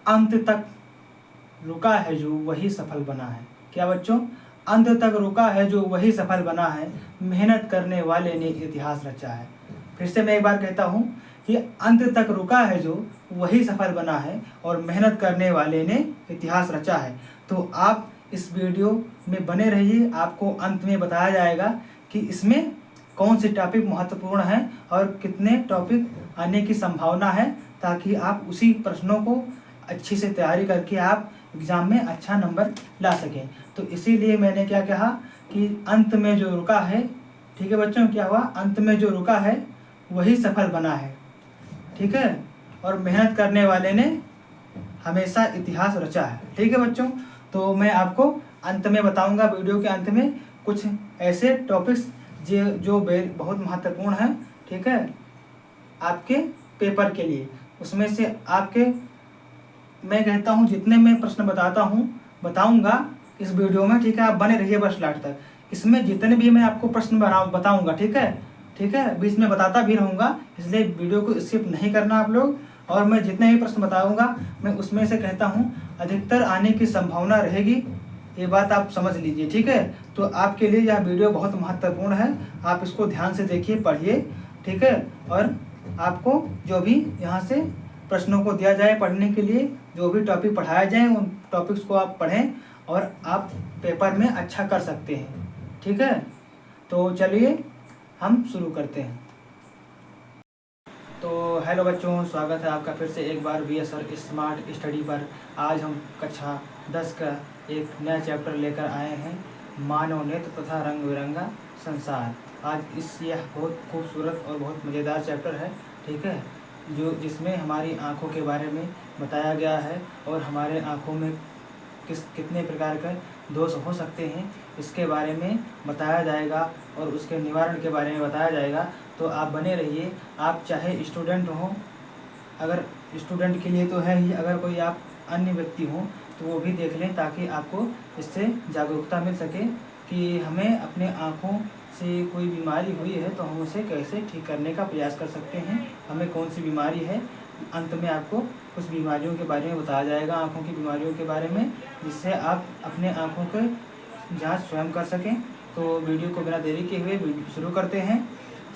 अंत तक रुका है जो वही सफल बना है। क्या बच्चों? अंत तक रुका है जो वही सफल बना है, मेहनत करने वाले ने इतिहास रचा है। फिर से मैं एक बार कहता हूँ कि अंत तक रुका है जो वही सफल बना है और मेहनत करने वाले ने इतिहास रचा है। तो आप इस वीडियो में बने रहिए, आपको अंत में बताया जाएगा कि इसमें कौन से टॉपिक महत्वपूर्ण हैं और कितने टॉपिक आने की संभावना है, ताकि आप उसी प्रश्नों को अच्छी से तैयारी करके आप एग्ज़ाम में अच्छा नंबर ला सकें। तो इसीलिए मैंने क्या कहा कि अंत में जो रुका है, ठीक है बच्चों, क्या हुआ? अंत में जो रुका है वही सफल बना है, ठीक है, और मेहनत करने वाले ने हमेशा इतिहास रचा है। ठीक है बच्चों, तो मैं आपको अंत में बताऊंगा, वीडियो के अंत में कुछ ऐसे टॉपिक्स जो बहुत महत्वपूर्ण हैं, ठीक है, आपके पेपर के लिए। उसमें से आपके, मैं कहता हूँ जितने मैं प्रश्न बताऊंगा इस वीडियो में, ठीक है, आप बने रहिए बस लास्ट तक। इसमें जितने भी मैं आपको प्रश्न बताऊंगा, ठीक है, बीच में बताता भी रहूँगा, इसलिए वीडियो को स्किप नहीं करना आप लोग। और मैं जितने भी प्रश्न बताऊंगा, मैं उसमें से कहता हूँ अधिकतर आने की संभावना रहेगी, ये बात आप समझ लीजिए, ठीक है। तो आपके लिए यह वीडियो बहुत महत्वपूर्ण है, आप इसको ध्यान से देखिए, पढ़िए, ठीक है। और आपको जो भी यहाँ से प्रश्नों को दिया जाए पढ़ने के लिए, जो भी टॉपिक पढ़ाया जाए, उन टॉपिक्स को आप पढ़ें और आप पेपर में अच्छा कर सकते हैं, ठीक है। तो चलिए हम शुरू करते हैं। तो हेलो बच्चों, स्वागत है आपका फिर से एक बार VSR स्मार्ट स्टडी पर। आज हम कक्षा 10 का एक नया चैप्टर लेकर आए हैं, मानव नेत्र तथा रंग बिरंगा संसार। आज यह बहुत खूबसूरत और बहुत मज़ेदार चैप्टर है, ठीक है, जिसमें हमारी आँखों के बारे में बताया गया है और हमारे आँखों में कितने प्रकार के दोष हो सकते हैं, इसके बारे में बताया जाएगा और उसके निवारण के बारे में बताया जाएगा। तो आप बने रहिए, आप चाहे स्टूडेंट हों, अगर स्टूडेंट के लिए तो है ही, अगर कोई आप अन्य व्यक्ति हों तो वो भी देख लें, ताकि आपको इससे जागरूकता मिल सके कि हमें अपने आँखों से कोई बीमारी हुई है तो हम उसे कैसे ठीक करने का प्रयास कर सकते हैं, हमें कौन सी बीमारी है। अंत में आपको कुछ बीमारियों के बारे में बताया जाएगा, आँखों की बीमारियों के बारे में, जिससे आप अपने आँखों के जांच स्वयं कर सकें। तो वीडियो को बिना देरी के हुए शुरू करते हैं।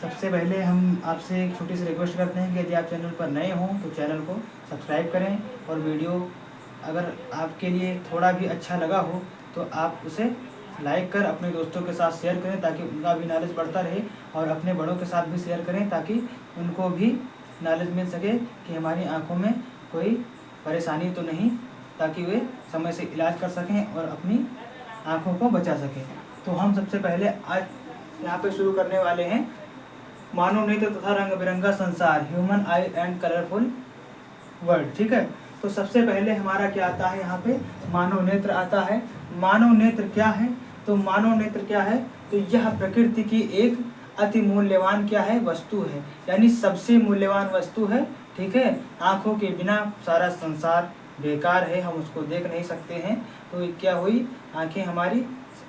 सबसे पहले हम आपसे एक छोटी सी रिक्वेस्ट करते हैं कि यदि आप चैनल पर नए हों तो चैनल को सब्सक्राइब करें, और वीडियो अगर आपके लिए थोड़ा भी अच्छा लगा हो तो आप उसे लाइक कर अपने दोस्तों के साथ शेयर करें, ताकि उनका भी नॉलेज बढ़ता रहे, और अपने बड़ों के साथ भी शेयर करें, ताकि उनको भी नॉलेज मिल सके कि हमारी आँखों में कोई परेशानी तो नहीं, ताकि वे समय से इलाज कर सकें और अपनी आँखों को बचा सकें। तो हम सबसे पहले आज यहाँ पे शुरू करने वाले हैं, मानव नेत्र तथा रंग बिरंगा संसार, human I and colourful world, ठीक है। तो सबसे पहले हमारा क्या आता है, यहाँ पे मानव नेत्र आता है। मानव नेत्र क्या है? तो मानव नेत्र क्या है? तो यह प्रकृति की एक अति मूल्यवान क्या है, वस्तु है, यानी सबसे मूल्यवान वस्तु है, ठीक है। आँखों के बिना सारा संसार बेकार है, हम उसको देख नहीं सकते हैं। तो क्या हुई, आँखें हमारी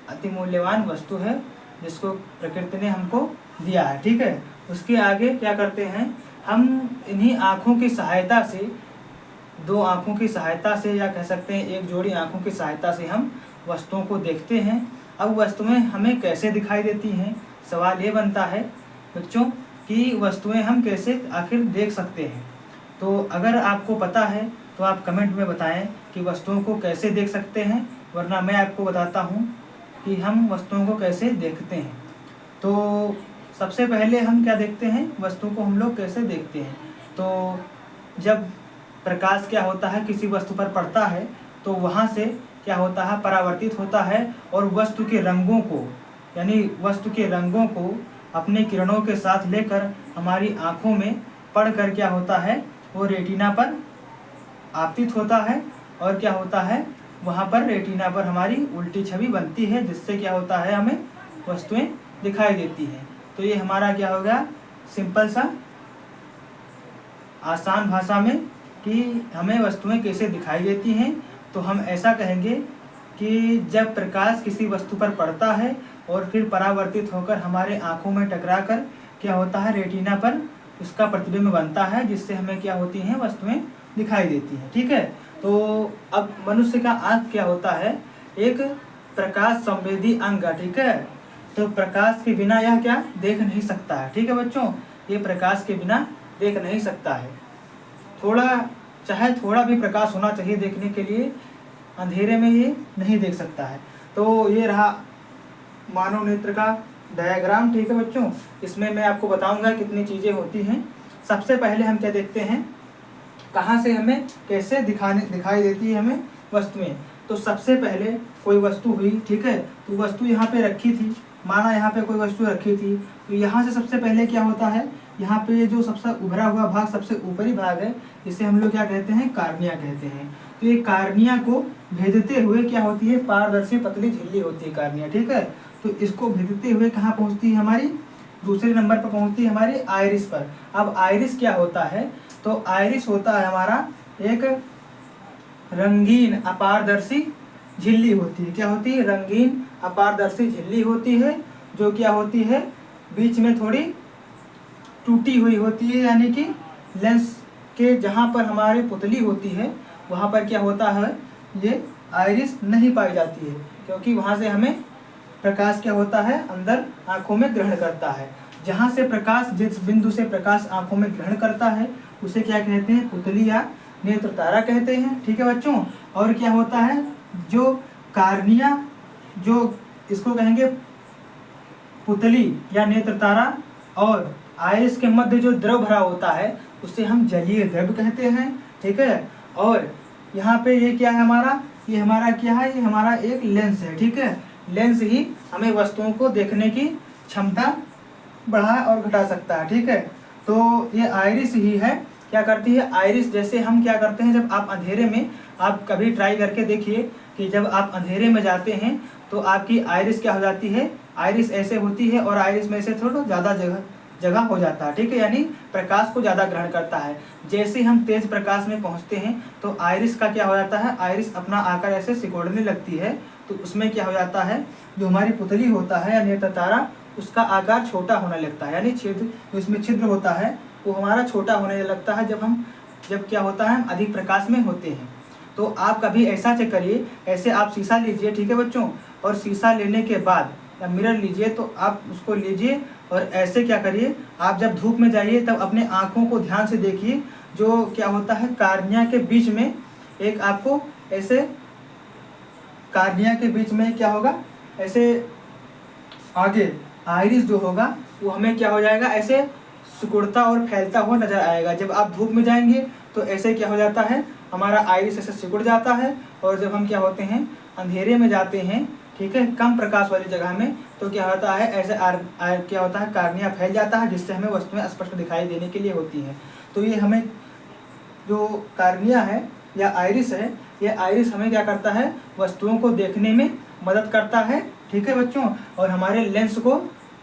अति मूल्यवान वस्तु है जिसको प्रकृति ने हमको दिया है, ठीक है। उसके आगे क्या करते हैं, हम इन्हीं आँखों की सहायता से, दो आँखों की सहायता से, या कह सकते हैं एक जोड़ी आँखों की सहायता से हम वस्तुओं को देखते हैं। अब वस्तुएं हमें कैसे दिखाई देती हैं, सवाल ये बनता है बच्चों कि वस्तुएं हम कैसे आखिर देख सकते हैं। तो अगर आपको पता है तो आप कमेंट में बताएं कि वस्तुओं को कैसे देख सकते हैं, वरना मैं आपको बताता हूं कि हम वस्तुओं को कैसे देखते हैं। तो सबसे पहले हम क्या देखते हैं, वस्तुओं को हम लोग कैसे देखते हैं। तो जब प्रकाश क्या होता है किसी वस्तु पर पड़ता है तो वहाँ से क्या होता है, परावर्तित होता है, और वस्तु के रंगों को, यानी वस्तु के रंगों को अपने किरणों के साथ लेकर हमारी आँखों में पड़कर क्या होता है, वो रेटिना पर आपतित होता है, और क्या होता है, वहाँ पर रेटिना पर हमारी उल्टी छवि बनती है, जिससे क्या होता है, हमें वस्तुएं दिखाई देती हैं। तो ये हमारा क्या हो गया, सिंपल सा आसान भाषा में कि हमें वस्तुएं कैसे दिखाई देती हैं। तो हम ऐसा कहेंगे कि जब प्रकाश किसी वस्तु पर पड़ता है और फिर परावर्तित होकर हमारे आँखों में टकराकर क्या होता है, रेटिना पर उसका प्रतिबिंब बनता है, जिससे हमें क्या होती हैं, वस्तुएं दिखाई देती हैं, ठीक है। तो अब मनुष्य का आँख क्या होता है, एक प्रकाश संवेदी अंग, ठीक है। तो प्रकाश के बिना यह क्या देख नहीं सकता है, ठीक है बच्चों, ये प्रकाश के बिना देख नहीं सकता है। चाहे थोड़ा भी प्रकाश होना चाहिए देखने के लिए, अंधेरे में ये नहीं देख सकता है। तो ये रहा मानव नेत्र का डायग्राम, ठीक है बच्चों। इसमें मैं आपको बताऊंगा कितनी चीज़ें होती हैं। सबसे पहले हम क्या देखते हैं, कहाँ से हमें कैसे दिखाई देती है हमें वस्तुएं। तो सबसे पहले कोई वस्तु हुई, ठीक है, तो वस्तु यहाँ पे रखी थी, माना यहाँ पे कोई वस्तु रखी थी, तो यहाँ से सबसे पहले क्या होता है, यहाँ पे ये जो सबसे उभरा हुआ भाग, सबसे ऊपरी भाग है, इसे हम लोग क्या कहते हैं, कार्निया कहते हैं। तो ये कार्निया को भेदते हुए क्या होती है, पारदर्शी पतली झिल्ली होती है कार्निया, ठीक है। तो इसको भेदते हुए कहाँ पहुँचती है, हमारी दूसरे नंबर पर पहुँचती है हमारी आइरिस पर। अब आइरिस क्या होता है, तो आइरिस होता है हमारा एक रंगीन अपारदर्शी झिल्ली होती है। क्या होती है, रंगीन अपारदर्शी झिल्ली होती है, जो क्या होती है, बीच में थोड़ी टूटी हुई होती है, यानी कि लेंस के जहाँ पर हमारी पुतली होती है वहाँ पर क्या होता है, ये आइरिस नहीं पाई जाती है, क्योंकि वहाँ से हमें प्रकाश क्या होता है, अंदर आँखों में ग्रहण करता है। जहाँ से प्रकाश, जिस बिंदु से प्रकाश आँखों में ग्रहण करता है उसे क्या कहते हैं, पुतली या नेत्र तारा कहते हैं, ठीक है बच्चों। और क्या होता है, जो कार्निया, जो इसको कहेंगे पुतली या नेत्र तारा, और आइरिस के मध्य जो द्रव भरा होता है उसे हम जलीय द्रव कहते हैं, ठीक है। और यहाँ पे ये क्या है हमारा, ये हमारा क्या है, ये हमारा एक लेंस है, ठीक है। लेंस ही हमें वस्तुओं को देखने की क्षमता बढ़ा और घटा सकता है, ठीक है। तो ये आइरिस ही है, क्या करती है आइरिस, जैसे हम क्या करते हैं, जब आप अंधेरे में, आप कभी ट्राई करके देखिए कि जब आप अंधेरे में जाते हैं तो आपकी आइरिस क्या हो जाती है, आइरिस ऐसे होती है और आइरिस में से थोड़ा ज़्यादा जगह हो जाता है, ठीक है, यानी प्रकाश को ज़्यादा ग्रहण करता है। जैसे हम तेज प्रकाश में पहुंचते हैं तो आइरिस का क्या हो जाता है, आइरिस अपना आकार ऐसे सिकुड़ने लगती है, तो उसमें क्या हो जाता है, जो हमारी पुतली होता है या नेत्र तारा, उसका आकार छोटा होने लगता है, यानी छिद्र, जो इसमें छिद्र होता है वो हमारा छोटा होने लगता है जब क्या होता है, हम अधिक प्रकाश में होते हैं। तो आप कभी ऐसा चेक करिए, ऐसे आप शीशा लीजिए, ठीक है बच्चों, और शीशा लेने के बाद या मिरर लीजिए, तो आप उसको लीजिए और ऐसे क्या करिए, आप जब धूप में जाइए तब अपने आँखों को ध्यान से देखिए, जो क्या होता है, कार्निया के बीच में एक आपको ऐसे, कार्निया के बीच में क्या होगा, ऐसे आगे आइरिस जो होगा वो हमें क्या हो जाएगा, ऐसे सिकुड़ता और फैलता हुआ नजर आएगा। जब आप धूप में जाएंगे तो ऐसे क्या हो जाता है, हमारा आइरिस ऐसे सिकुड़ जाता है, और जब हम क्या होते हैं, अंधेरे में जाते हैं, ठीक है, कम प्रकाश वाली जगह में, तो क्या होता है, ऐसे क्या होता है, कार्निया फैल जाता है, जिससे हमें वस्तुएं स्पष्ट दिखाई देने के लिए होती हैं। तो ये हमें जो कार्निया है या आइरिस है, ये आइरिस हमें क्या करता है, वस्तुओं को देखने में मदद करता है, ठीक है बच्चों, और हमारे लेंस को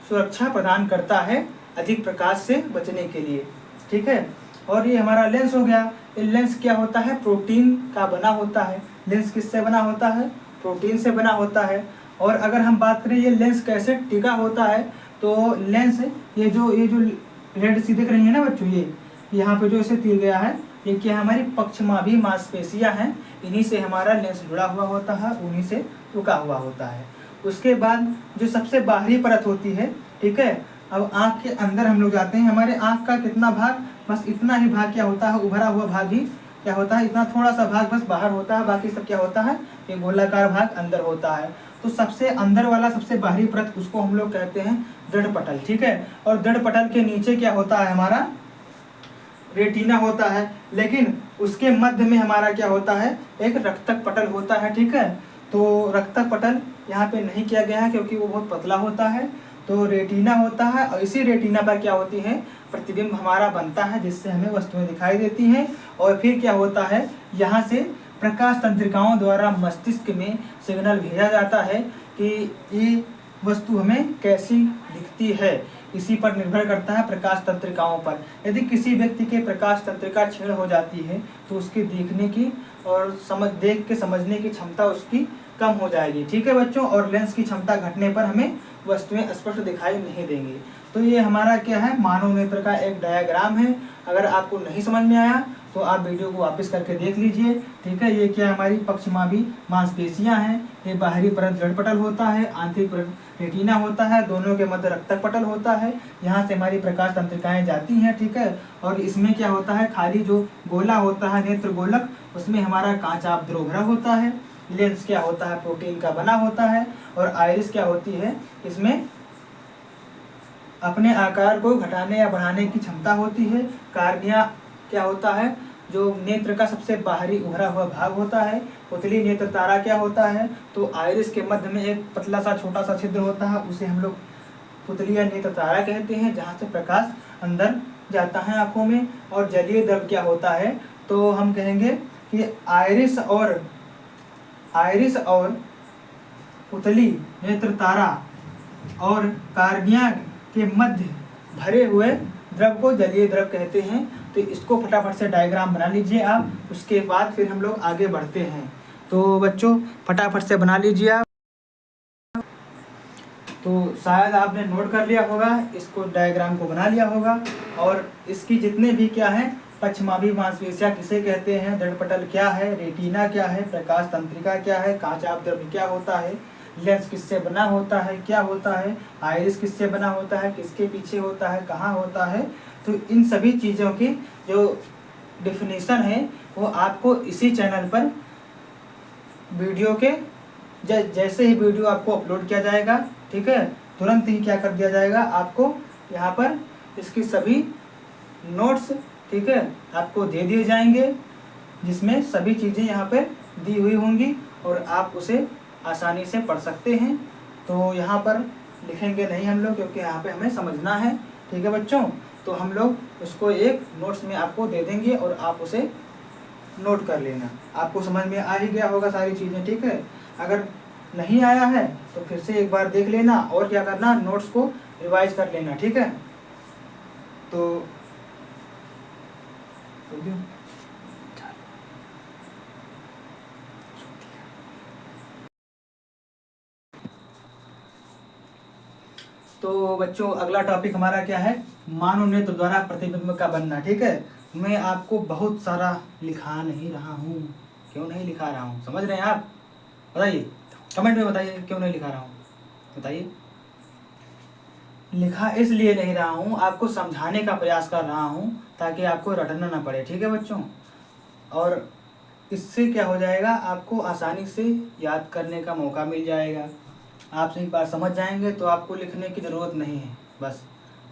सुरक्षा प्रदान करता है अधिक प्रकाश से बचने के लिए, ठीक है। और ये हमारा लेंस हो गया। ये लेंस क्या होता है, प्रोटीन का बना होता है। लेंस किससे बना होता है, प्रोटीन से बना होता है। और अगर हम बात करें ये लेंस कैसे टिका होता है, तो लेंस ये जो रेड सी दिख रही है ना बच्चों, ये यहाँ पे जो इसे तीर गया है, ये क्या हमारी पक्षमाभी मांसपेशियां हैं, इन्हीं से हमारा लेंस जुड़ा हुआ होता है, उन्हीं से रुका हुआ होता है। उसके बाद जो सबसे बाहरी परत होती है, ठीक है, अब आँख के अंदर हम लोग जाते हैं। हमारे आँख का कितना भाग, बस इतना ही भाग क्या होता है, उभरा हुआ भाग ही क्या होता है, इतना थोड़ा सा भाग बस बाहर होता है, बाकी सब क्या होता है, ये गोलाकार भाग अंदर होता है। तो सबसे अंदर वाला सबसे बाहरी परत, उसको हम लोग कहते हैं दृढ़ पटल, ठीक है। और दृढ़ पटल के नीचे क्या होता है, हमारा रेटिना होता है, लेकिन उसके मध्य में हमारा क्या होता है, एक रक्तक पटल होता है, ठीक है। तो रक्तक पटल यहाँ पे नहीं किया गया है क्योंकि वो बहुत पतला होता है। तो रेटिना होता है, और इसी रेटिना पर क्या होती है, प्रतिबिंब हमारा बनता है, जिससे हमें वस्तुएं दिखाई देती हैं। और फिर क्या होता है, यहाँ से प्रकाश तंत्रिकाओं द्वारा मस्तिष्क में सिग्नल भेजा जाता है कि ये वस्तु हमें कैसी दिखती है। इसी पर निर्भर करता है प्रकाश तंत्रिकाओं पर। यदि किसी व्यक्ति के प्रकाश तंत्रिका क्षीण हो जाती है तो उसकी देखने की और देख के समझने की क्षमता उसकी कम हो जाएगी, ठीक है बच्चों। और लेंस की क्षमता घटने पर हमें वस्तुएं स्पष्ट दिखाई नहीं देंगी। तो ये हमारा क्या है, मानव नेत्र का एक डायग्राम है। अगर आपको नहीं समझ में आया तो आप वीडियो को वापस करके देख लीजिए, ठीक है। ये क्या हमारी पक्षमाभी मांसपेशियां हैं। ये बाहरी परत ब्लड पटल होता है, आंतरिक परत रेटिना होता है, दोनों के मध्य रक्तक पटल होता है। यहाँ से हमारी प्रकाश तंत्रिकाएं जाती हैं, ठीक है। और इसमें क्या होता है, खाली जो गोला होता है नेत्र गोलक, उसमें हमारा कांचा अवद्रव भरा होता है। लेंस क्या होता है, प्रोटीन का बना होता है। और आइरिस क्या होती है, इसमें अपने आकार को घटाने या बढ़ाने की क्षमता होती है। कार्निया क्या होता है, जो नेत्र का सबसे बाहरी उभरा हुआ भाग होता है। पुतली नेत्र तारा क्या होता है, तो आइरिस के मध्य में एक पतला सा छोटा सा छिद्र होता है, उसे हम लोग पुतली या नेत्र तारा कहते हैं, जहाँ से प्रकाश अंदर जाता है आंखों में। और जलीय द्रव क्या होता है, तो हम कहेंगे कि आइरिस और पुतली नेत्र तारा और कार्निया के मध्य भरे हुए द्रव को जलीय द्रव कहते हैं। तो इसको फटाफट से डायग्राम बना लीजिए आप, उसके बाद फिर हम लोग आगे बढ़ते हैं। तो बच्चों फटाफट से बना लीजिए आप। तो शायद आपने नोट कर लिया होगा, इसको डायग्राम को बना लिया होगा। और इसकी जितने भी क्या है, पक्षमाभी मांसपेशियां किसे कहते हैं, दृढ़ पटल क्या है, रेटिना क्या है, प्रकाश तंत्रिका क्या है, कांचा अवद्रव क्या होता है, लेंस किससे बना होता है, क्या होता है, आइरिस किससे बना होता है, किसके पीछे होता है, कहाँ होता है। तो इन सभी चीज़ों की जो डेफिनेशन है वो आपको इसी चैनल पर वीडियो के जैसे ही वीडियो आपको अपलोड किया जाएगा, ठीक है, तुरंत ही क्या कर दिया जाएगा, आपको यहाँ पर इसकी सभी नोट्स, ठीक है, आपको दे दिए जाएंगे, जिसमें सभी चीज़ें यहाँ पर दी हुई होंगी और आप उसे आसानी से पढ़ सकते हैं। तो यहाँ पर लिखेंगे नहीं हम लोग, क्योंकि यहाँ पे हमें समझना है, ठीक है बच्चों। तो हम लोग उसको एक नोट्स में आपको दे देंगे और आप उसे नोट कर लेना। आपको समझ में आ ही गया होगा सारी चीज़ें, ठीक है। अगर नहीं आया है तो फिर से एक बार देख लेना और क्या करना, नोट्स को रिवाइज कर लेना, ठीक है। तो तो बच्चों अगला टॉपिक हमारा क्या है, मानव नेत्र द्वारा प्रतिबिंब का बनना, ठीक है। मैं आपको बहुत सारा लिखा नहीं रहा हूँ। क्यों नहीं लिखा रहा हूँ, समझ रहे हैं आप? बताइए, कमेंट में बताइए क्यों नहीं लिखा रहा हूँ, बताइए। लिखा इसलिए नहीं रहा हूँ, आपको समझाने का प्रयास कर रहा हूँ ताकि आपको रटना ना पड़े, ठीक है बच्चों। और इससे क्या हो जाएगा, आपको आसानी से याद करने का मौका मिल जाएगा। आप एक बार समझ जाएंगे तो आपको लिखने की ज़रूरत नहीं है, बस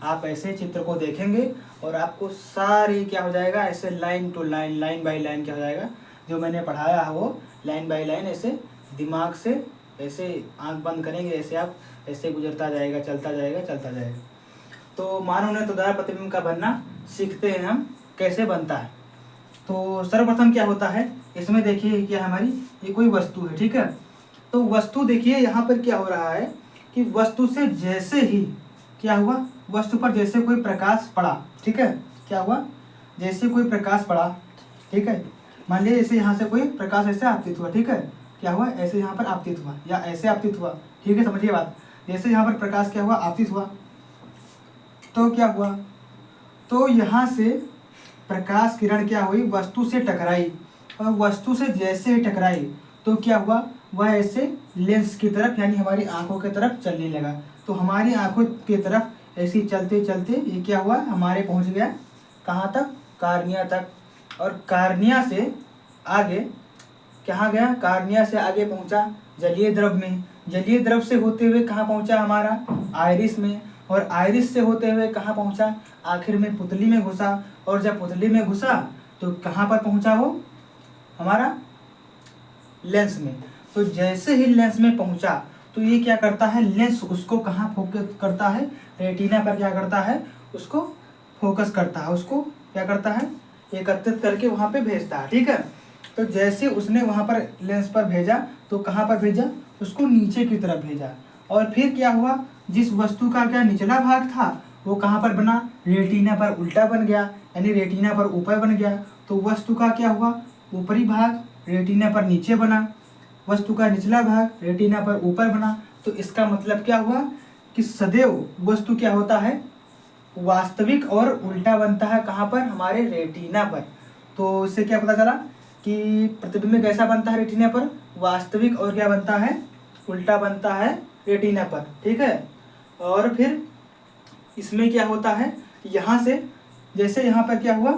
आप ऐसे चित्र को देखेंगे और आपको सारी क्या हो जाएगा, ऐसे line to line, line by line क्या हो जाएगा, जो मैंने पढ़ाया है वो लाइन बाय लाइन ऐसे दिमाग से ऐसे आंख बंद करेंगे, ऐसे आप ऐसे गुजरता जाएगा, चलता जाएगा, चलता जाएगा। तो मानव नेत्र द्वारा प्रतिबिंब का बनना सीखते हैं हम, कैसे बनता है। तो सर्वप्रथम क्या होता है, इसमें देखिए क्या हमारी ये कोई वस्तु है, ठीक है। तो वस्तु देखिए यहाँ पर क्या हो रहा है कि वस्तु से जैसे ही क्या हुआ, वस्तु पर जैसे कोई प्रकाश पड़ा, ठीक है, क्या हुआ, जैसे कोई प्रकाश पड़ा, ठीक है। मान लीजिए जैसे यहाँ से कोई प्रकाश ऐसे आपतित हुआ, ठीक है, क्या हुआ, ऐसे यहाँ पर आपतित हुआ या ऐसे आपतित हुआ, ठीक है, समझिए बात। जैसे यहाँ पर प्रकाश क्या हुआ, आपतित हुआ, तो क्या हुआ, तो यहाँ से प्रकाश किरण क्या हुई, वस्तु से टकराई, और वस्तु से जैसे ही टकराई तो क्या हुआ, वह ऐसे लेंस की तरफ यानी हमारी आंखों की तरफ चलने लगा। तो हमारी आंखों की तरफ ऐसे चलते चलते ये क्या हुआ, हमारे पहुंच गया कहाँ तक, कार्निया तक। और कार्निया से आगे कहाँ गया, कार्निया से आगे पहुंचा जलीय द्रव में, जलीय द्रव से होते हुए कहाँ पहुंचा, हमारा आइरिस में, और आइरिस से होते हुए कहाँ पहुंचा, आखिर में पुतली में घुसा। और जब पुतली में घुसा तो कहाँ पर पहुंचा वो, हमारा लेंस में। तो जैसे ही लेंस में पहुंचा तो ये क्या करता है, लेंस उसको कहाँ फोकस करता है, रेटिना पर क्या करता है, उसको फोकस करता है, उसको क्या करता है, एकत्रित करके वहाँ पे भेजता है, ठीक है। तो जैसे उसने वहाँ पर लेंस पर भेजा तो कहाँ पर भेजा, उसको नीचे की तरफ भेजा। और फिर क्या हुआ, जिस वस्तु का क्या निचला भाग था वो कहाँ पर बना, रेटिना पर उल्टा बन गया, यानी रेटिना पर ऊपर बन गया। तो वस्तु का क्या हुआ, ऊपरी भाग रेटिना पर नीचे बना, वस्तु का निचला भाग रेटिना पर ऊपर बना। तो इसका मतलब क्या हुआ कि सदैव वस्तु क्या होता है, वास्तविक और उल्टा बनता है कहाँ पर, हमारे रेटिना पर। तो इससे क्या पता चला कि प्रतिबिंब कैसा बनता है रेटिना पर, वास्तविक और क्या बनता है, उल्टा बनता है रेटिना पर, ठीक है। और फिर इसमें क्या होता है, यहाँ से जैसे यहाँ पर क्या हुआ,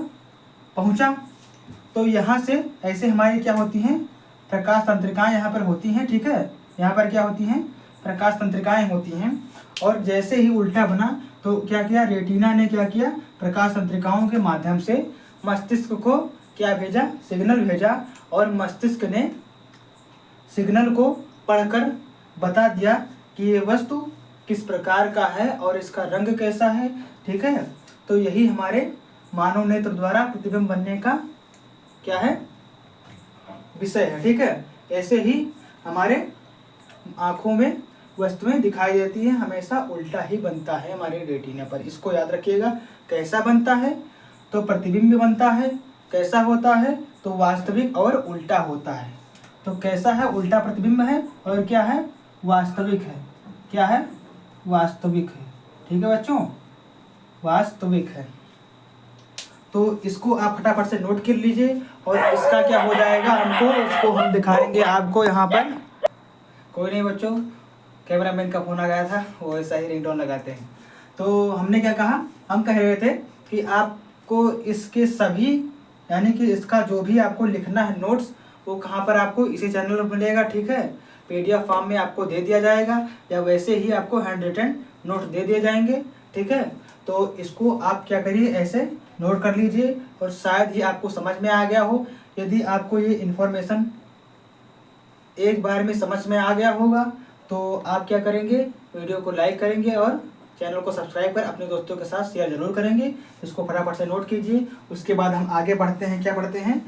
पहुँचा, तो यहाँ से ऐसे हमारी क्या होती हैं, प्रकाश तंत्रिकाएँ यहाँ पर होती हैं, ठीक है। यहाँ पर क्या होती हैं, प्रकाश तंत्रिकाएँ होती हैं। और जैसे ही उल्टा बना तो क्या किया, रेटिना ने क्या किया, प्रकाश तंत्रिकाओं के माध्यम से मस्तिष्क को क्या भेजा, सिग्नल भेजा, और मस्तिष्क ने सिग्नल को पढ़कर बता दिया कि ये वस्तु किस प्रकार का है और इसका रंग कैसा है, ठीक है। तो यही हमारे मानव नेत्र द्वारा प्रतिबिंब बनने का क्या है, विषय है, ठीक है। ऐसे ही हमारे आँखों में वस्तुएं दिखाई देती हैं, हमेशा उल्टा ही बनता है हमारे रेटिना पर। इसको याद रखिएगा, कैसा बनता है, तो प्रतिबिंब बनता है, कैसा होता है, तो वास्तविक और उल्टा होता है। तो कैसा है, उल्टा प्रतिबिंब है, और क्या है, वास्तविक है, क्या है, वास्तविक है, ठीक है बच्चों, वास्तविक है। तो इसको आप फटाफट से नोट कर लीजिए, और इसका क्या हो जाएगा, हमको इसको हम दिखाएंगे आपको यहाँ पर। कोई नहीं बच्चों, कैमरामैन का फ़ोन आ गया था, वो ऐसा ही रिंगटोन लगाते हैं। तो हमने क्या कहा, हम कह रहे थे कि आपको इसके सभी, यानी कि इसका जो भी आपको लिखना है नोट्स, वो कहाँ पर आपको इसी चैनल पर मिलेगा, ठीक है। PDF फॉर्म में आपको दे दिया जाएगा, या वैसे ही आपको हैंड रिटन नोट दे दिए जाएंगे, ठीक है। तो इसको आप क्या करिए, ऐसे नोट कर लीजिए, और शायद ही आपको समझ में आ गया हो। यदि आपको ये इन्फॉर्मेशन एक बार में समझ में आ गया होगा, तो आप क्या करेंगे, वीडियो को लाइक करेंगे और चैनल को सब्सक्राइब कर अपने दोस्तों के साथ शेयर जरूर करेंगे। इसको फटाफट से नोट कीजिए। उसके बाद हम आगे बढ़ते हैं, क्या पढ़ते हैं,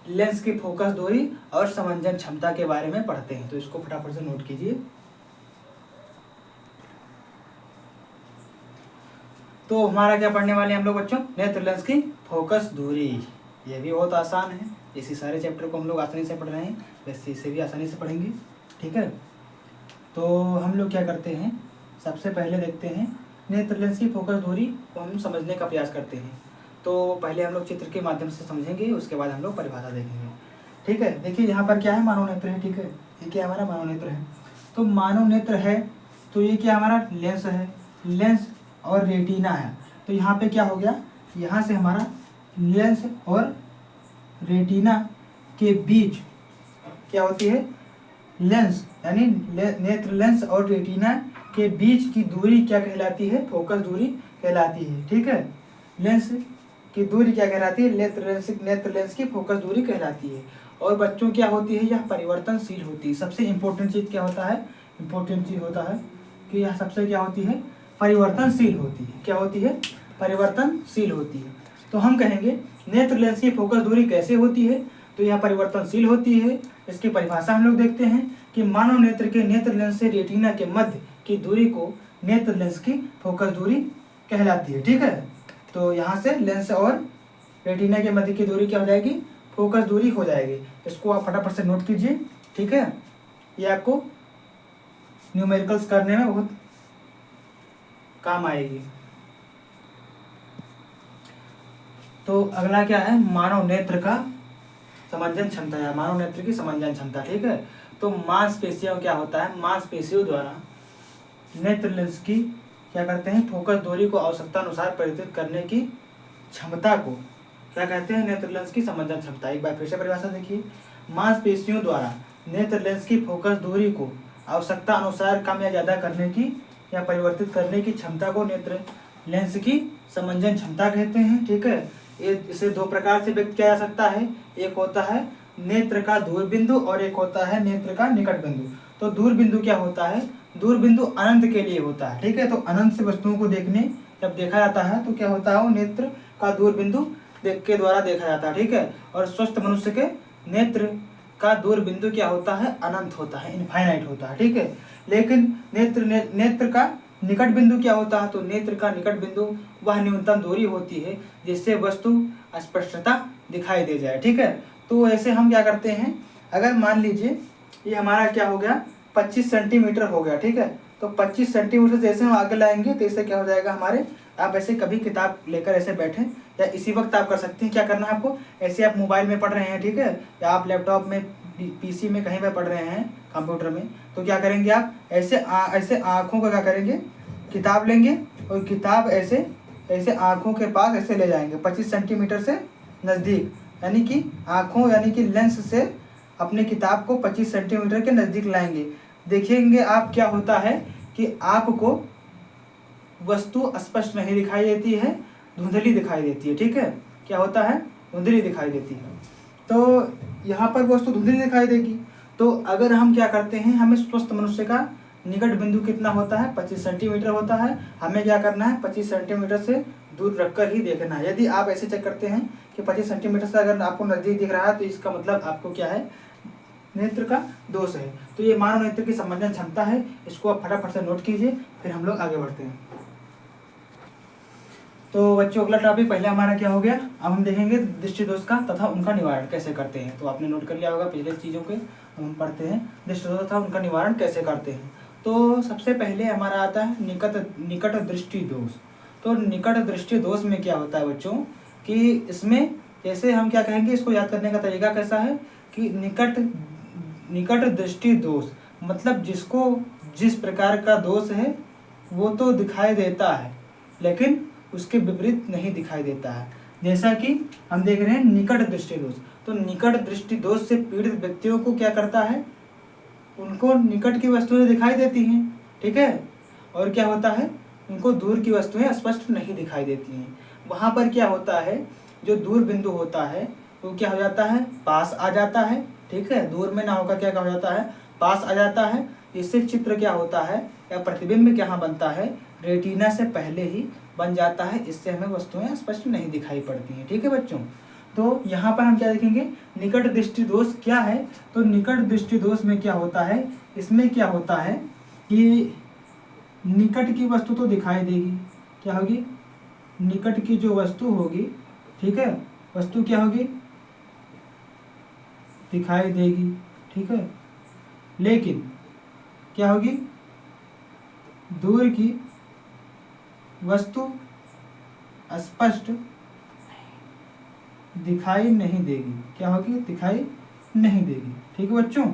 लेंस की फोकस दूरी और समंजन क्षमता के बारे में पढ़ते हैं। तो इसको फटाफट से नोट कीजिए। तो हमारा क्या पढ़ने वाले हैं हम लोग बच्चों, नेत्र लेंस की फोकस दूरी। ये भी बहुत आसान है, इसी सारे चैप्टर को हम लोग आसानी से पढ़ रहे हैं, वैसे इसे भी आसानी से पढ़ेंगे, ठीक है। तो हम लोग क्या करते हैं, सबसे पहले देखते हैं नेत्र लेंस की फोकस दूरी को हम समझने का प्रयास करते हैं। तो पहले हम लोग चित्र के माध्यम से समझेंगे, उसके बाद हम लोग परिभाषा देखेंगे, ठीक है। देखिए यहाँ पर क्या है, मानव नेत्र है, ठीक है। ये क्या हमारा मानव नेत्र है, तो मानव नेत्र है, तो ये क्या हमारा लेंस है, लेंस और रेटिना है। तो यहाँ पे क्या हो गया, यहाँ से हमारा लेंस और रेटिना के बीच क्या होती है, लेंस, यानी नेत्र लेंस और रेटिना के बीच की दूरी क्या कहलाती है, फोकस दूरी कहलाती है, ठीक है। लेंस की दूरी क्या कहलाती है, नेत्र लेंस की फोकस दूरी कहलाती है। और बच्चों क्या होती है, यह परिवर्तनशील होती है। सबसे इम्पोर्टेंट चीज़ क्या होता है, इम्पोर्टेंट चीज़ होता है कि यह सबसे क्या होती है, परिवर्तनशील होती है। क्या होती है, परिवर्तनशील होती है। तो हम कहेंगे नेत्र लेंस की फोकस दूरी कैसे होती है, तो यह परिवर्तनशील होती है। इसकी परिभाषा हम लोग देखते हैं कि मानव नेत्र के नेत्र लेंस से रेटिना के मध्य की दूरी को नेत्र लेंस की फोकस दूरी कहलाती है, ठीक है। तो यहाँ से लेंस और रेटिना के मध्य की दूरी क्या हो जाएगी, फोकस दूरी हो जाएगी। इसको आप फटाफट से नोट कीजिए, ठीक है। ये आपको न्यूमेरिकल्स करने में बहुत काम आएगी। तो अगला क्या है, मानव नेत्र का समंजन क्षमता है, मानव नेत्र की समंजन क्षमता, ठीक है। तो मांसपेशियों क्या होता है, मांसपेशियों द्वारा नेत्र लेंस की क्या करते हैं, फोकस दूरी को आवश्यकता अनुसार परिवर्तित करने की क्षमता को क्या कहते हैं, नेत्र लेंस की समंजन क्षमता। एक बार फिर से परिभाषा देखिए, मांसपेशियों द्वारा नेत्र लेंस की फोकस दूरी को आवश्यकता अनुसार कम या ज़्यादा करने की या परिवर्तित करने की क्षमता को नेत्र लेंस की समंजन क्षमता कहते हैं, ठीक है। इसे दो प्रकार से व्यक्त किया जा सकता है, एक होता है नेत्र का दूर बिंदु और एक होता है नेत्र का निकट बिंदु। तो दूर बिंदु क्या होता है, दूर बिंदु अनंत के लिए होता है, ठीक है। तो अनंत से वस्तुओं को देखने जब देखा जाता है तो क्या होता है, वो नेत्र का दूर बिंदु के द्वारा देखा जाता है, ठीक है। और स्वस्थ मनुष्य के नेत्र का दूर बिंदु क्या होता है, अनंत होता है, इनफाइनाइट होता है, ठीक है। लेकिन नेत्र का निकट बिंदु क्या होता है, तो नेत्र का निकट बिंदु वह न्यूनतम दूरी होती है जिससे वस्तु स्पष्टता दिखाई दे जाए, ठीक है। तो ऐसे हम क्या करते हैं, अगर मान लीजिए ये हमारा क्या हो गया, 25 सेंटीमीटर हो गया, ठीक है। तो 25 सेंटीमीटर जैसे हम आगे लाएंगे तो इससे क्या हो जाएगा, हमारे आप ऐसे कभी किताब लेकर ऐसे बैठें, या इसी वक्त आप कर सकते हैं। क्या करना है आपको, ऐसे आप मोबाइल में पढ़ रहे हैं, ठीक है, या आप लैपटॉप में, पीसी में, कहीं पर पढ़ रहे हैं, कंप्यूटर में, तो क्या करेंगे आप ऐसे ऐसे आँखों का क्या करेंगे, किताब लेंगे और किताब ऐसे ऐसे आँखों के पास ऐसे ले जाएंगे 25 सेंटीमीटर से नज़दीक, यानी कि आँखों यानी कि लेंस से अपने किताब को 25 सेंटीमीटर के नज़दीक लाएंगे। देखेंगे आप क्या होता है कि आपको वस्तु स्पष्ट नहीं दिखाई देती है, धुंधली दिखाई देती है, ठीक है। क्या होता है, धुंधली दिखाई देती है। तो यहाँ पर वस्तु धुंधली दिखाई देगी। तो अगर हम क्या करते हैं, हमें स्वस्थ मनुष्य का निकट बिंदु कितना होता है, 25 सेंटीमीटर होता है। हमें क्या करना है, 25 सेंटीमीटर से दूर रखकर ही देखना है। यदि आप ऐसे चेक करते हैं कि 25 सेंटीमीटर से अगर आपको नज़दीक दिख रहा है, तो इसका मतलब आपको क्या है, नेत्र का दोष है। तो ये मानव नेत्र की संवेदन क्षमता है, इसको आप फटाफट से नोट कीजिए, फिर हम लोग आगे बढ़ते हैं। तो बच्चों अगला टॉपिक पहले हमारा क्या हो गया, अब हम देखेंगे दृष्टि दोष का तथा उनका निवारण कैसे करते हैं। तो आपने नोट कर लिया होगा पिछले चीज़ों के, हम पढ़ते हैं दृष्टि दोष तथा उनका निवारण कैसे करते हैं। तो सबसे पहले हमारा आता है निकट दृष्टि दोष। तो निकट दृष्टि दोष में क्या होता है बच्चों, कि इसमें जैसे हम क्या कहेंगे, इसको याद करने का तरीका कैसा है कि निकट दृष्टि दोष मतलब जिसको जिस प्रकार का दोष है वो तो दिखाई देता है, लेकिन उसके विपरीत नहीं दिखाई देता है। जैसा कि हम देख रहे हैं निकट दृष्टि दोष। तो निकट दृष्टि दोष से पीड़ित व्यक्तियों को क्या करता है, उनको निकट की वस्तुएं दिखाई देती हैं, ठीक है, और क्या होता है, उनको दूर की वस्तुएं स्पष्ट नहीं दिखाई देती हैं। वहाँ पर क्या होता है, जो दूर बिंदु होता है वो क्या हो जाता है, पास आ जाता है, ठीक है, दूर में ना होकर क्या हो जाता है, पास आ जाता है। इससे चित्र क्या होता है या प्रतिबिंब क्या बनता है, रेटिना से पहले ही बन जाता है। इससे हमें वस्तुएं स्पष्ट नहीं दिखाई पड़ती हैं, ठीक है बच्चों। तो यहाँ पर हम क्या देखेंगे, निकट दृष्टि दोष क्या है। तो निकट दृष्टि दोष में क्या होता है, इसमें क्या होता है कि निकट की वस्तु तो दिखाई देगी, क्या होगी, निकट की जो वस्तु होगी, ठीक है, वस्तु क्या होगी, दिखाई देगी, ठीक है, लेकिन क्या होगी, दूर की वस्तु स्पष्ट दिखाई नहीं देगी। क्या होगी, दिखाई नहीं देगी, ठीक है बच्चों,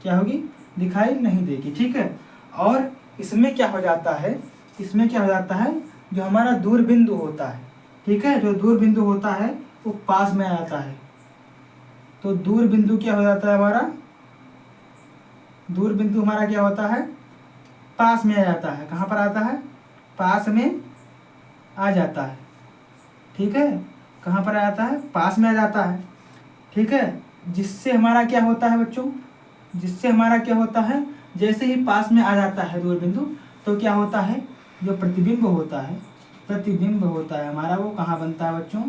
क्या होगी, दिखाई नहीं देगी, ठीक है। और इसमें क्या हो जाता है, इसमें क्या हो जाता है, जो हमारा दूर बिंदु होता है, ठीक है, जो दूर बिंदु होता है वो पास में आ जाता है। तो दूर बिंदु क्या हो जाता है, हमारा दूर बिंदु हमारा क्या होता है, पास में आ जाता है। कहाँ पर आता है, पास में आ जाता है, ठीक है, कहाँ पर आ जाता है, पास में आ जाता है, ठीक है। जिससे हमारा क्या होता है बच्चों, जिससे हमारा क्या होता है, जैसे ही पास में आ जाता है दूर बिंदु, तो क्या होता है, जो प्रतिबिंब होता है, प्रतिबिंब होता है हमारा, वो कहाँ बनता है बच्चों,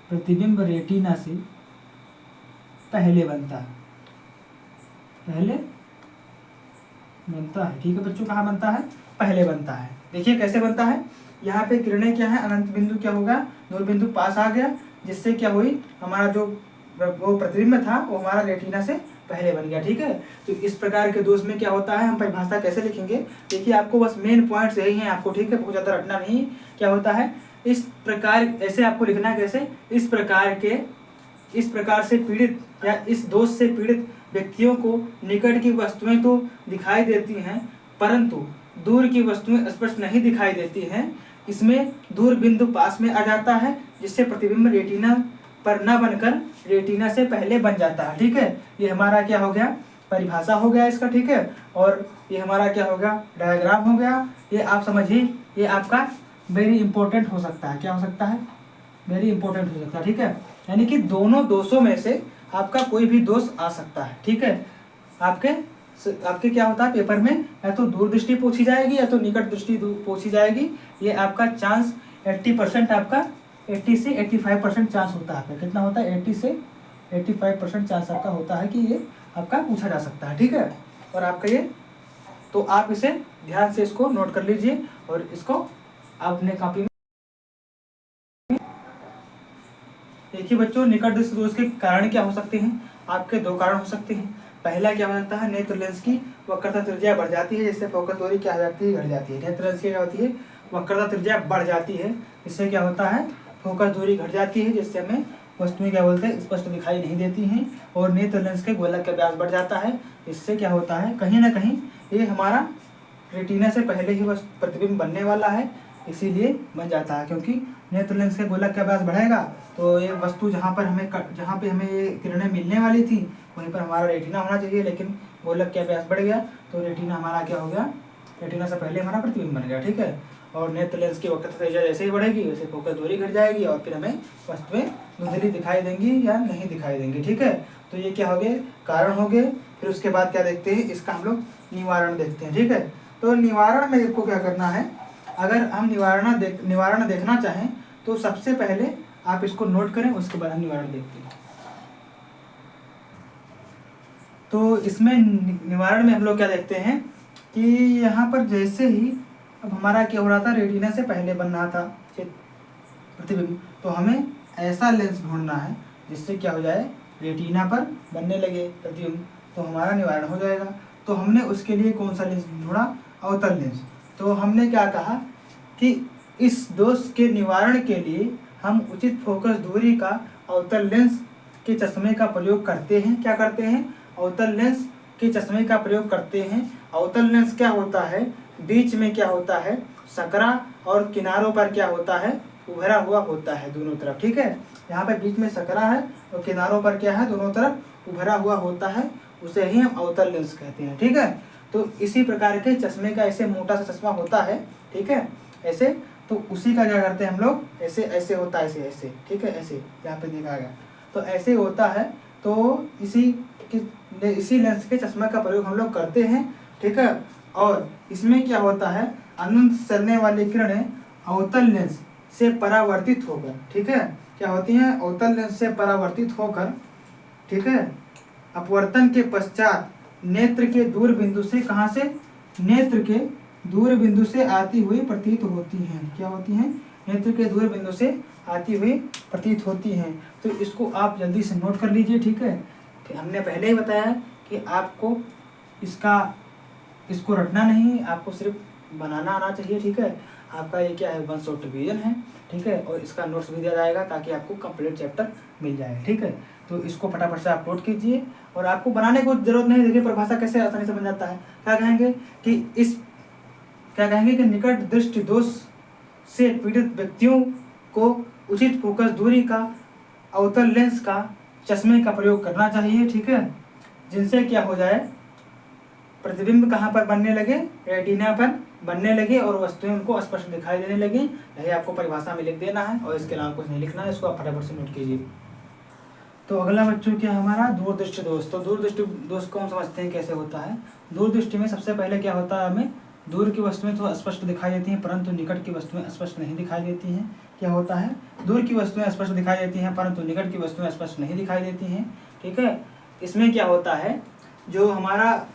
प्रतिबिंब रेटिना से पहले बनता है, पहले बनता है, ठीक है बच्चों, कहाँ बनता है, पहले बनता है। देखिए कैसे बनता है, यहाँ पे किरणें क्या है, अनंत बिंदु क्या होगा, दूर बिंदु पास आ गया, जिससे क्या हुई, हमारा जो वो प्रतिबिंब था वो हमारा रेटिना से पहले बन गया, ठीक है। तो इस प्रकार के दोष में क्या होता है, हम परिभाषा कैसे लिखेंगे, देखिए आपको बस मेन पॉइंट्स यही हैं आपको, ठीक है, बहुत ज़्यादा रटना नहीं। क्या होता है, इस प्रकार ऐसे आपको लिखना है, कैसे, इस प्रकार से पीड़ित या इस दोष से पीड़ित व्यक्तियों को निकट की वस्तुएं तो दिखाई देती हैं, परंतु दूर की वस्तुएं स्पष्ट नहीं दिखाई देती हैं। इसमें दूर बिंदु पास में आ जाता है, जिससे प्रतिबिंब रेटिना पर न बनकर रेटिना से पहले बन जाता है, ठीक है। ये हमारा क्या हो गया, परिभाषा हो गया इसका, ठीक है। और ये हमारा क्या हो गया, डायग्राम हो गया। ये आप समझिए, ये आपका वेरी इंपॉर्टेंट हो सकता है, क्या हो सकता है, वेरी इंपॉर्टेंट हो सकता है, ठीक है। यानी कि दोनों दोषों में से आपका कोई भी दोष आ सकता है, ठीक है। आपके क्या होता है पेपर में, या तो दूर दृष्टि पूछी जाएगी या तो निकट दृष्टि पूछी जाएगी। ये आपका चांस 80% आपका 80 से 85% चांस होता है। आपका कितना होता है, 80 से 85% चांस आपका होता है कि ये आपका पूछा जा सकता है, ठीक है। और आपका ये, तो आप इसे ध्यान से इसको नोट कर लीजिए और इसको आप अपने कॉपी में देखिए बच्चों। निकट दृष्टि दोष के कारण क्या हो सकते हैं, आपके दो कारण हो सकते हैं। पहला क्या हो जाता है, नेत्र लेंस की वक्रता त्रिज्या बढ़ जाती है, जिससे फोकस दूरी क्या हो जाती है, घट जाती है। नेत्र लेंस की क्या होती है, वक्रता त्रिज्या बढ़ जाती है। इससे क्या होता है, फोकस दूरी घट जाती है, जिससे हमें वस्तुएं क्या बोलते हैं, स्पष्ट दिखाई नहीं देती हैं। और नेत्र लेंस के गोलक का व्यास बढ़ जाता है। इससे क्या होता है, कहीं ना कहीं ये हमारा रेटिना से पहले ही बस प्रतिबिंब बनने वाला है, इसीलिए बन जाता है। क्योंकि नेत्र लेंस के गोलक का व्यास बढ़ेगा तो ये वस्तु जहाँ पे हमें ये किरणें मिलने वाली थी वहीं पर हमारा रेटिना होना चाहिए, लेकिन गोलक का व्यास बढ़ गया तो रेटिना हमारा क्या हो गया, रेटिना से पहले हमारा प्रतिबिंब बन गया। ठीक है। और नेत्र लेंस की वक्रता त्रिज्या जैसे ही बढ़ेगी वैसे फोकस दूरी घट जाएगी और फिर हमें वस्तुएं धुंधली दिखाई देंगी या नहीं दिखाई देंगी। ठीक है। तो ये क्या हो गए, कारण हो गए। फिर उसके बाद क्या देखते हैं, इसका हम लोग निवारण देखते हैं। ठीक है। तो निवारण में आपको क्या करना है, अगर हम निवारण देखना चाहें तो सबसे पहले आप इसको नोट करें, उसके बाद हम निवारण देखते हैं। तो इसमें निवारण में हम लोग क्या देखते हैं कि यहाँ पर जैसे ही अब हमारा क्या हो रहा था, रेटिना से पहले बन रहा था प्रतिबिंब, तो हमें ऐसा लेंस ढूंढना है जिससे क्या हो जाए, रेटिना पर बनने लगे प्रतिबिंब, तो हमारा निवारण हो जाएगा। तो हमने उसके लिए कौन सा लेंस ढूंढा, अवतल लेंस। तो हमने क्या कहा कि इस दोष के निवारण के लिए हम उचित फोकस दूरी का अवतल लेंस के चश्मे का प्रयोग करते हैं। क्या करते हैं, अवतल लेंस के चश्मे का प्रयोग करते हैं। अवतल लेंस क्या होता है, बीच में क्या होता है, सकरा और किनारों पर क्या होता है, उभरा हुआ होता है दोनों तरफ। ठीक है। यहाँ पे बीच में सकरा है और किनारों पर क्या है, दोनों तरफ उभरा हुआ होता है, उसे ही हम अवतल लेंस कहते हैं। ठीक है। तो इसी प्रकार के चश्मे का ऐसे मोटा सा चश्मा होता है। ठीक है। ऐसे, तो उसी का क्या करते हैं हम लोग, ऐसे ऐसे होता है, ऐसे ऐसे। ठीक है। ऐसे यहाँ पे देखा गया तो ऐसे होता है। तो इसी लेंस के चश्मा का प्रयोग हम लोग करते हैं। ठीक है। और इसमें क्या होता है, अनंत चलने वाली किरणें अवतल लेंस से परावर्तित होकर, ठीक है, क्या होती हैं, अवतल लेंस से परावर्तित होकर, ठीक है, अपवर्तन के पश्चात नेत्र के दूर बिंदु से, कहाँ से, नेत्र के दूर बिंदु से आती हुई प्रतीत होती हैं। क्या होती हैं, नेत्र के दूर बिंदु से आती हुई प्रतीत होती हैं। तो इसको आप जल्दी से नोट कर लीजिए। ठीक है। हमने पहले ही बताया कि आपको इसको रटना नहीं, आपको सिर्फ बनाना आना चाहिए। ठीक है। आपका ये क्या है, वन शॉट डिवीजन है। ठीक है। और इसका नोट्स भी दिया जाएगा ताकि आपको कंप्लीट चैप्टर मिल जाए। ठीक है। तो इसको फटाफट से अपलोड कीजिए और आपको बनाने को जरूरत नहीं। देखिए परिभाषा कैसे आसानी से बन जाता है। क्या कहेंगे कि निकट दृष्टि दोष से पीड़ित व्यक्तियों को उचित फोकस दूरी का अवतल लेंस का चश्मे का प्रयोग करना चाहिए। ठीक है। जिनसे क्या हो जाए, प्रतिबिंब कहाँ पर बनने लगे, रेटिना पर बनने लगे और वस्तुएं उनको स्पष्ट दिखाई देने लगी। यही आपको परिभाषा में लिख देना है और इसके अलावा कुछ नहीं लिखना है। इसको आप फटाफट से नोट कीजिए। तो अगला बच्चों क्या हमारा दूरदृष्टि दोष। तो दूरदृष्टि दोष कौन समझते हैं, कैसे होता है। दूरदृष्टि में सबसे पहले क्या होता है, हमें दूर की वस्तुएं तो स्पष्ट दिखाई देती हैं परंतु निकट की वस्तुएं स्पष्ट नहीं दिखाई देती हैं। क्या होता है, दूर की वस्तुएं स्पष्ट दिखाई देती हैं परंतु निकट की वस्तुएं स्पष्ट नहीं दिखाई देती हैं। ठीक है। इसमें क्या होता है, जो हमारा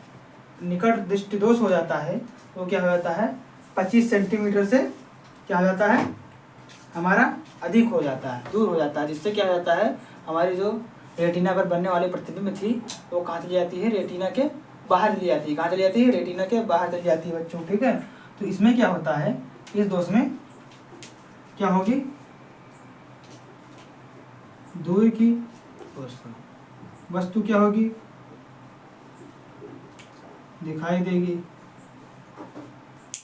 निकट दृष्टि दोष हो जाता है वो क्या हो जाता है, 25 सेंटीमीटर से क्या हो जाता है, हमारा अधिक हो जाता है, दूर हो जाता है। जिससे क्या हो जाता है, हमारी जो रेटिना पर बनने वाली प्रतिबिंब थी वो कहाँ चली जाती है, रेटिना के बाहर चली जाती है। कहाँ चली जाती है, रेटिना के बाहर चली जाती है बच्चों। ठीक है। तो इसमें क्या होता है, इस दोष में क्या होगी, दूर की वस्तु क्या होगी, दिखाई देगी।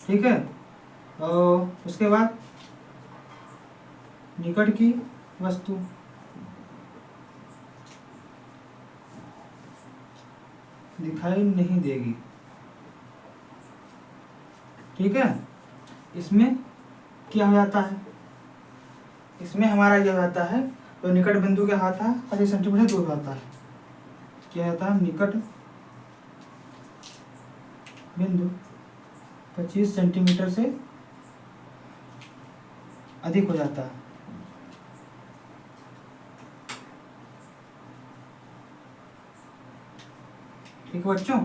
ठीक है। और उसके बाद निकट की वस्तु दिखाई नहीं देगी। ठीक है। इसमें क्या हो जाता है, इसमें हमारा क्या हो जाता है, तो निकट बिंदु क्या होता है, 25 सेंटीमीटर दूर होता है। क्या होता है, निकट बिंदु 25 सेंटीमीटर से अधिक हो जाता है। ठीक है बच्चों।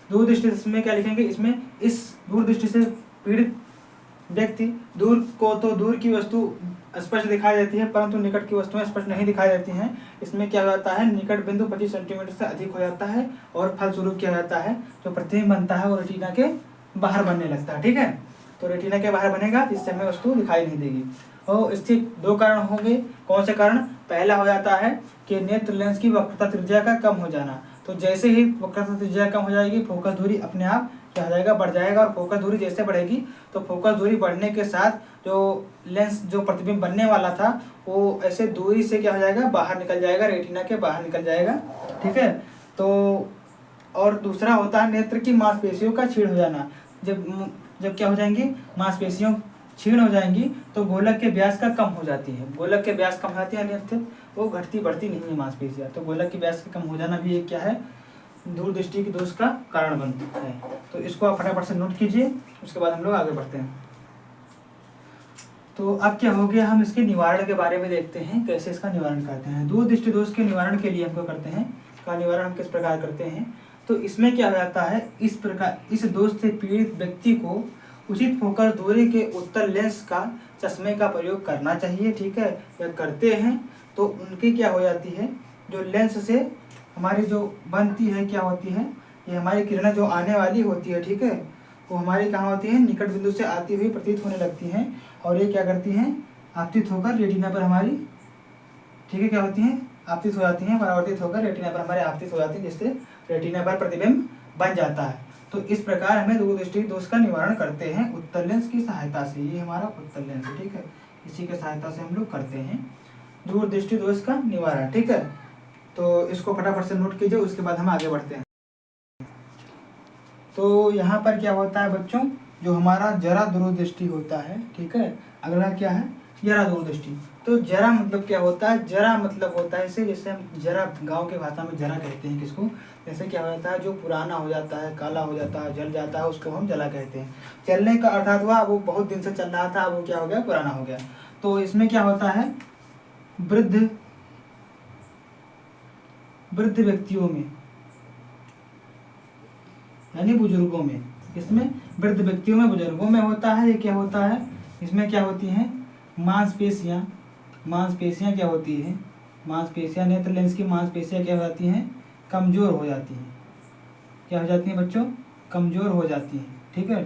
दूर दृष्टि में क्या लिखेंगे, इसमें इस दूर दृष्टि से पीड़ित व्यक्ति, दूर की वस्तु स्पष्ट दिखाई देती है परंतु निकट की वस्तुएं स्पष्ट नहीं दिखाई देती हैं। इसमें क्या हो जाता है, निकट बिंदु 25 सेंटीमीटर से अधिक हो जाता है और फलस्वरूप क्या हो जाता है, जो प्रतिबिंब बनता है वो रेटिना के बाहर बनने लगता है। ठीक है। तो रेटिना के बाहर बनेगा जिससे हमें वस्तु दिखाई नहीं देगी। और इसके दो कारण होंगे। कौन से कारण? पहला हो जाता है कि नेत्र लेंस की वक्रता त्रिज्या का कम हो जाना। तो जैसे ही वक्रता त्रिज्या कम हो जाएगी, फोकस दूरी अपने आप क्या हो जाएगा? बढ़ जाएगा। और फोकस दूरी जैसे बढ़ेगी तो फोकस दूरी बढ़ने के साथ जो लेंस जो प्रतिबिंब बनने वाला था वो ऐसे दूरी से क्या हो जाएगा? बाहर निकल जाएगा, रेटिना के बाहर निकल जाएगा। ठीक है। तो और दूसरा होता है नेत्र की मांसपेशियों का क्षीण हो जाना। जब क्या हो जाएंगी? मांसपेशियों क्षीण हो जाएंगी तो गोलक के व्यास का कम हो जाती है। गोलक के व्यास कम हो जाती है, यानी वो घटती बढ़ती नहीं है मांसपेशियाँ। तो गोलक के व्यास का कम हो जाना भी एक क्या है? दूरदृष्टि के दोष का कारण बनता है। तो इसको आप फटाफट से नोट कीजिए, उसके बाद हम लोग आगे बढ़ते हैं। तो अब क्या हो गया? हम इसके निवारण के बारे में देखते हैं, कैसे इसका निवारण करते हैं। दूरदृष्टि दोष के निवारण के लिए हमको करते हैं का निवारण हम किस प्रकार करते हैं? तो इसमें क्या हो जाता है? इस प्रकार इस दोष से पीड़ित व्यक्ति को उचित फोकस दूरी के उत्तल लेंस का चश्मे का प्रयोग करना चाहिए। ठीक है। यह करते हैं तो उनकी क्या हो जाती है? जो लेंस से हमारी जो बनती है क्या होती है? ये हमारी किरणें जो आने वाली होती है, ठीक है, वो हमारी कहाँ होती है? निकट बिंदु से आती हुई प्रतीत होने लगती हैं। और ये क्या करती हैं? आपतित होकर रेटिना पर हमारी, ठीक है, क्या होती हैं? आपतित हो जाती हैं, परावर्तित होकर रेटिना पर हमारे आपतित हो जाती है, जिससे रेटिना पर प्रतिबिंब बन जाता है। तो इस प्रकार हमें दूरदृष्टि दोष का निवारण करते हैं उत्तल लेंस की सहायता से। ये हमारा उत्तल लेंस है, ठीक है, इसी के सहायता से हम लोग करते हैं दूरदृष्टि दोष का निवारण। ठीक है। तो इसको फटाफट से नोट कीजिए, उसके बाद हम आगे बढ़ते हैं। तो यहाँ पर क्या होता है बच्चों? जो हमारा जरा दूरदृष्टि होता है, ठीक है, अगला क्या है? जरा दूरदृष्टि। तो जरा मतलब क्या होता है? जरा मतलब होता है इसे, जैसे हम जरा गांव के भाषा में जरा कहते हैं किसको? जैसे क्या हो जाता है? जो पुराना हो जाता है, काला हो जाता है, जल जाता है, उसको हम जला कहते हैं। जलने का अर्थात हुआ वो बहुत दिन से चल रहा था, वो क्या हो गया? पुराना हो गया। तो इसमें क्या होता है? वृद्ध व्यक्तियों में यानी बुजुर्गों में, इसमें वृद्ध व्यक्तियों में, बुजुर्गों में होता है। ये क्या होता है? इसमें क्या होती हैं? मांसपेशियाँ क्या होती हैं? मांसपेशियाँ, नेत्र लेंस की मांसपेशियाँ क्या हो जाती हैं? कमजोर हो जाती हैं। क्या हो जाती हैं बच्चों? कमजोर हो जाती हैं। ठीक है।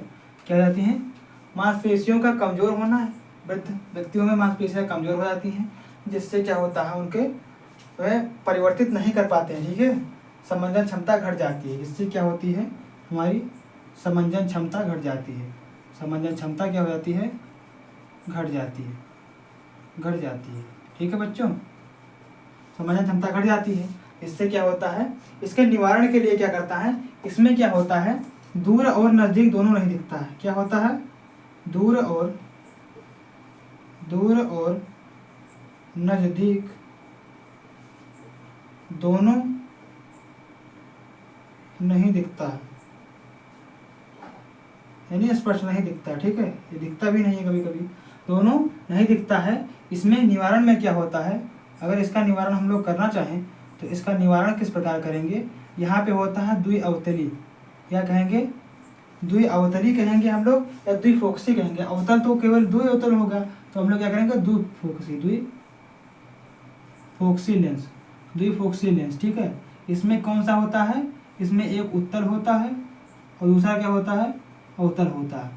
क्या हो जाती हैं? मांसपेशियों का कमजोर होना है। वृद्ध व्यक्तियों में मांसपेशियाँ कमजोर हो जाती हैं, जिससे क्या होता है? उनके वह परिवर्तित नहीं कर पाते हैं। ठीक है। समंजन क्षमता घट जाती है, जिससे क्या होती है? हमारी समंजन क्षमता घट जाती है। समंजन क्षमता क्या हो जाती है? घट जाती है। ठीक है बच्चों, समंजन क्षमता घट जाती है। इससे क्या होता है? इसके निवारण के लिए क्या करता है? इसमें क्या होता है? दूर और नजदीक दोनों नहीं दिखता है। क्या होता है? दूर और नजदीक दोनों नहीं दिखता, यानी स्पष्ट नहीं दिखता। ठीक है। ये दिखता भी नहीं है, कभी कभी दोनों नहीं दिखता है। इसमें निवारण में क्या होता है? अगर इसका निवारण हम लोग करना चाहें तो इसका निवारण किस प्रकार करेंगे? यहाँ पे होता है द्विअवतली। क्या कहेंगे? द्विअवतली कहेंगे हम लोग, या द्विफोकसी कहेंगे। अवतल तो केवल द्विअवतल होगा, तो हम लोग क्या करेंगे? द्विफोकसी लेंस। ठीक है। इसमें कौन सा होता है? इसमें एक उत्तल होता है और दूसरा क्या होता है? अवतल होता है।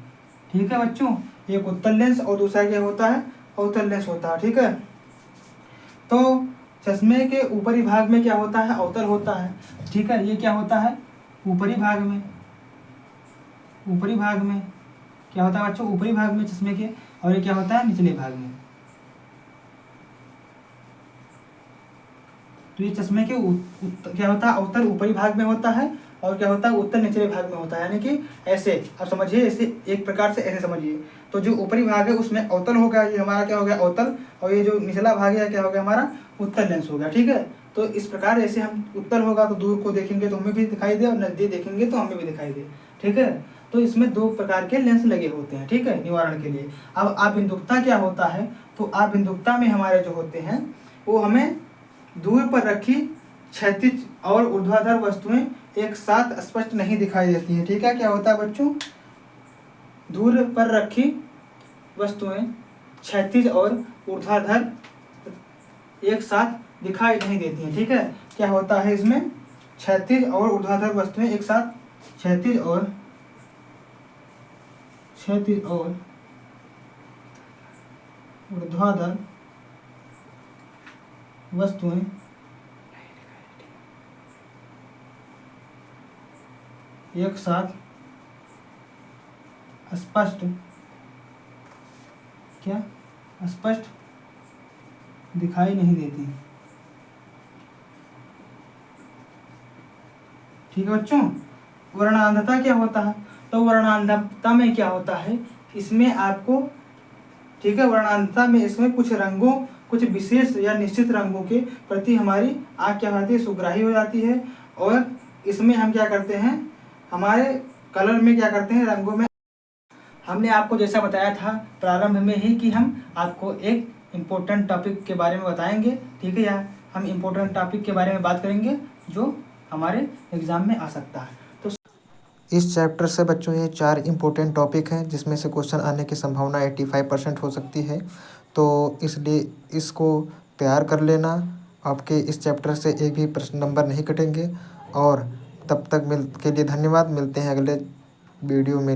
ठीक है बच्चों, एक उत्तल लेंस और दूसरा क्या होता है? अवतल लेंस होता है। ठीक है। तो चश्मे के ऊपरी भाग में क्या होता है? अवतल होता है। ठीक है। ये क्या होता है? ऊपरी भाग में क्या होता है बच्चों? ऊपरी भाग में चश्मे के। और ये क्या होता है? निचले भाग में। तो ये चश्मे के क्या होता है? अवतल ऊपरी भाग में होता है, और क्या होता है? उत्तल निचले भाग में होता है। यानी कि ऐसे आप समझिए, ऐसे एक प्रकार से ऐसे समझिए। तो जो ऊपरी भाग है उसमें अवतल हो गया, ये हमारा क्या हो गया? अवतल। और ये जो निचला भाग है क्या हो गया? हमारा उत्तल लेंस हो गया। ठीक है। तो इस प्रकार ऐसे हम, उत्तल होगा तो दूर को देखेंगे तो हमें भी दिखाई दे, और नजदीक देखेंगे तो हमें भी दिखाई दे। ठीक है। तो इसमें दो प्रकार के लेंस लगे होते हैं। ठीक है, निवारण के लिए। अब आबिंदुकता क्या होता है? तो आबिंदुकता में हमारे जो होते हैं वो हमें दूर पर रखी क्षैतिज और ऊर्ध्वाधर वस्तुएं एक साथ स्पष्ट नहीं दिखाई देती हैं। ठीक है। क्या होता है बच्चों? दूर पर रखी वस्तुएं क्षैतिज और ऊर्ध्वाधर एक साथ दिखाई नहीं देती हैं। ठीक है। क्या होता है इसमें? क्षैतिज और ऊर्ध्वाधर वस्तुएं एक साथ, क्षैतिज क्षैतिज और ऊर्ध्वाधर वस्तुएं एक साथ स्पष्ट दिखाई नहीं देती। ठीक है बच्चों, वर्णांधता क्या होता है? तो वर्णांधता में क्या होता है, इसमें आपको, ठीक है, वर्णांधता में इसमें कुछ रंगों, कुछ विशेष या निश्चित रंगों के प्रति हमारी आँख क्या होती है, सुग्राही हो जाती है। और इसमें हम क्या करते हैं, हमारे कलर में क्या करते हैं, रंगों में हमने आपको जैसा बताया था प्रारंभ में ही कि हम आपको एक इम्पोर्टेंट टॉपिक के बारे में बताएंगे। ठीक है, या हम इम्पोर्टेंट टॉपिक के बारे में बात करेंगे जो हमारे एग्ज़ाम में आ सकता है। तो इस चैप्टर से बच्चों ये 4 इम्पोर्टेंट टॉपिक हैं जिसमें से क्वेश्चन आने की संभावना 85% हो सकती है। तो इसलिए इसको तैयार कर लेना, आपके इस चैप्टर से एक भी प्रश्न नंबर नहीं कटेंगे। और तब तक के लिए धन्यवाद, मिलते हैं अगले वीडियो में।